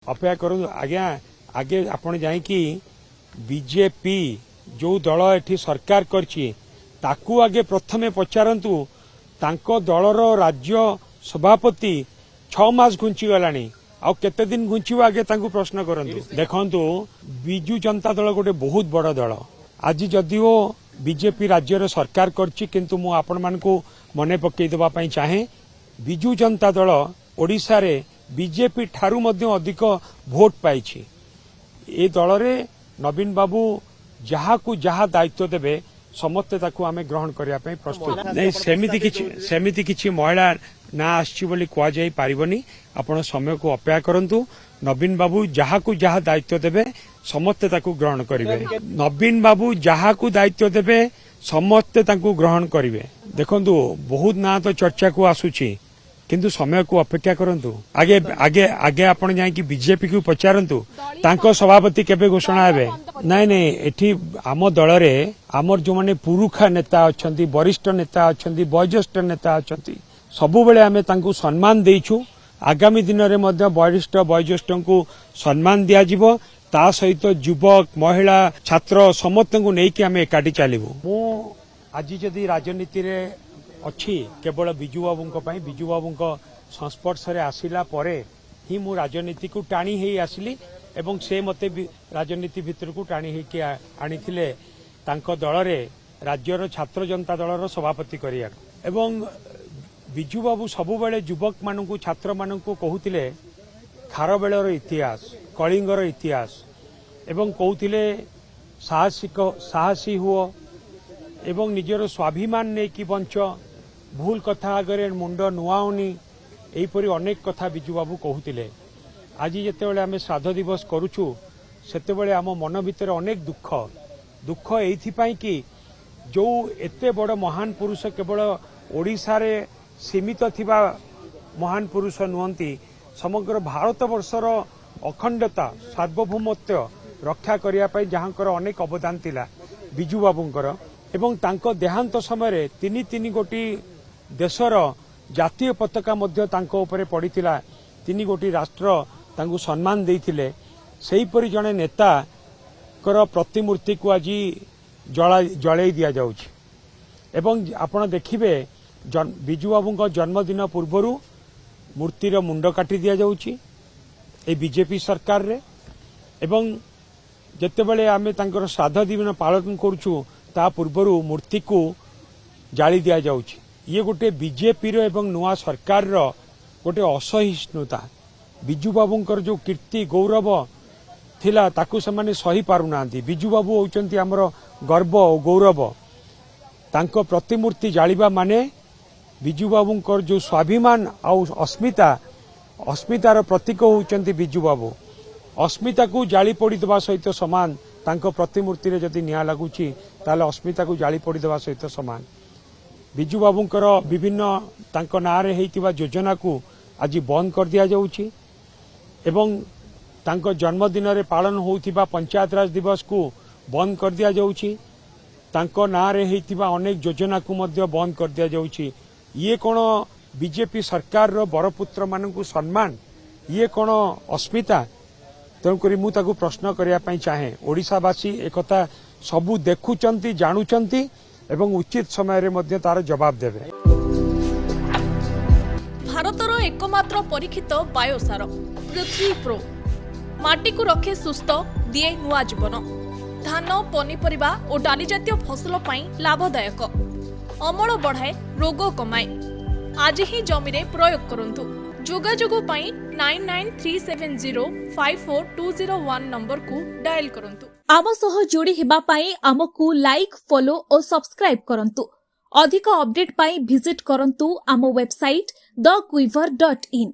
अपेक्षा करूँ आज्ञा आगे आपण जाइकी बीजेपी जो दल एठी सरकार करछि ताकू आगे प्रथमे पचारंतु तांको दलर राज्य सभापति 6 मास घुंची गलानी आउ केते दिन घुंचीबो आगे तांको प्रश्न करंतु। देखंतु बिजू जनता दल गोटे बहुत बड़ दल आज जदिओ बीजेपी राज्य सरकार करछि किंतु मु आपण मानकु मने पकई देबा पई चाहे बिजू जनता दल ओडिसा रे बीजेपी ठारू मध्य अधिक भोट पाइछि। ए दल रे नवीन बाबू जहाकू जहा दायित्व देबे समस्ते ताकू आमे ग्रहण करिया पई प्रस्तुत नहीं। सेमिति किछि महिला ना आछि बोली कुआ जाई पारिबनी। आपण समय को अपेक्षा करंतु नवीन बाबू जहाकू जहा दायित्व देबे समस्ते ताकू ग्रहण करिवे। नवीन बाबू जहाकू दायित्व देबे समस्ते ताकू ग्रहण करिवे। देखंतु बहुत ना तो चर्चा को आसुछि किंतु समय को अपेक्षा करंतु। आगे आगे आगे आपण जाई कि बीजेपी को पचारंतु तांको सभापति केबे घोषणा हेबे। नहीं नहीं एठी आम दल रे आमर जो माने पुरुखा नेता अछंती वरिष्ठ नेता अछंती वयोज्येष्ठ नेता अछंती सबु बेले आमे तांको सम्मान देइछु। आगामी दिन रे मध्य वरिष्ठ वयोज्येष्ठ को सम्मान दिया जिवो। ता सहित युवक महिला छात्र समस्त को नेई कि आमे एकाठी चलिबो। मु आज जदी राजनीति रे अच्छी केवल बिजू बाबू बिजू बाबू संस्पर्श रे आसिला परे ही मु राजनीति को टाणी ही आसिली एवं से मते राजनीति भितर को टाणी ही आनीथिले तांको दल रे राज्यर छात्र जनता दलर सभापति करिया एवं बिजू बाबू सबु बेले युवक मानू छात्र मानू कहूतिले खारबेलर इतिहास कलिंगर इतिहास एवं कहूतिले साहसी हुओ एवं निजर स्वाभिमान नहीं कि बंच भूल कथा आगे मुंड नुआउनी एपरी अनेक कथा बिजू बाबू कहूतिले। आज जितेबाला आम श्राद्ध दिवस करुचु सेतेबाला आम मन भितर अनेक दुख दुख एइथिपाई कि जो एते बड़ महान पुरुष केवल ओडिशा रे सीमित थिबा महान पुरुष नुहंती समग्र भारत वर्षर अखंडता सार्वभौमत्व रक्षा करिया पई जहांकर अनेक अवदान थिला बिजू बाबूंकर एवं तांको देहांत समय तीन तीन गोटी देशर जातीय पताका मध्य तांको उपरे पड़ीथिला। 3 गोटी राष्ट्र तांको सम्मान देइथिले। सेहीपरि जणे नेता कर प्रतिमूर्ति को आज जळाई दिया जाउछि एवं आपण देखिबे बिजू बाबूंको जन्मदिन पूर्वरु मूर्तिर मुंड काटी दिया जाउछि ए बीजेपी सरकार रे एवं जेतेबेले आमे तांकर श्राद्ध दिन पालन करूछु ता पूर्वरु मूर्ति को जाली दिया जाउछि। ये गोटे बीजेपी रो एवं नुआ सरकार रो गोटे असहिष्णुता बिजू बाबूंकर जो कीर्ति गौरव थिला ताकू से माने सही पारुनांती। बिजू बाबू होउचंती हमर गर्व और गौरव तांको प्रतिमूर्ति जालिबा माने बिजू बाबूंकर जो स्वाभिमान और अस्मितार प्रतीक होउचंती बिजू बाबू। अस्मिता को जाली पड़ी देवा सहित समान तांको प्रतिमूर्ति रे जदि निया लागुची ताले अस्मिता को जाली पड़ी देवा सहित समान। बिजू बाबूंकर विभिन्न तांको नारे हेतिबा योजना को आज बंद कर दिया जाउची एवं तांको जन्मदिन रे पालन होउथिबा पंचायत राज दिवस को बंद कर दिया जाउची। तांको नारे हेतिबा अनेक योजना को मध्य बंद कर दिया जाउची। ये कोन बीजेपी सरकार रो बरपुत्र मानकु सम्मान ये कोन अस्मिता। तेणुकरी मु ताकू प्रश्न करिया पई चाहे ओडिशावासी एकता सबू देखुचंती जानुचंती एवं उचित समय रे मध्य तार जवाब देबे। भारतर एकमात्र परीक्षित बायोसार पृथ्वी प्रो माटी को रखे सुस्थ दिए नुआ जीवन। धान पनीपरिबा और डाली जातीय फसल पई लाभदायक अमल बढ़ाए रोग कमाए। आज ही जमी रे प्रयोग करंतु। जोगाजोग पाई 9937054201 नंबर को डायल करंतु। आम सह जोड़ी हेबा पाई आमकु लाइक फॉलो और सब्सक्राइब करंतु। अधिक अपडेट पाई विजिट करंतु आम वेबसाइट thequiver.in।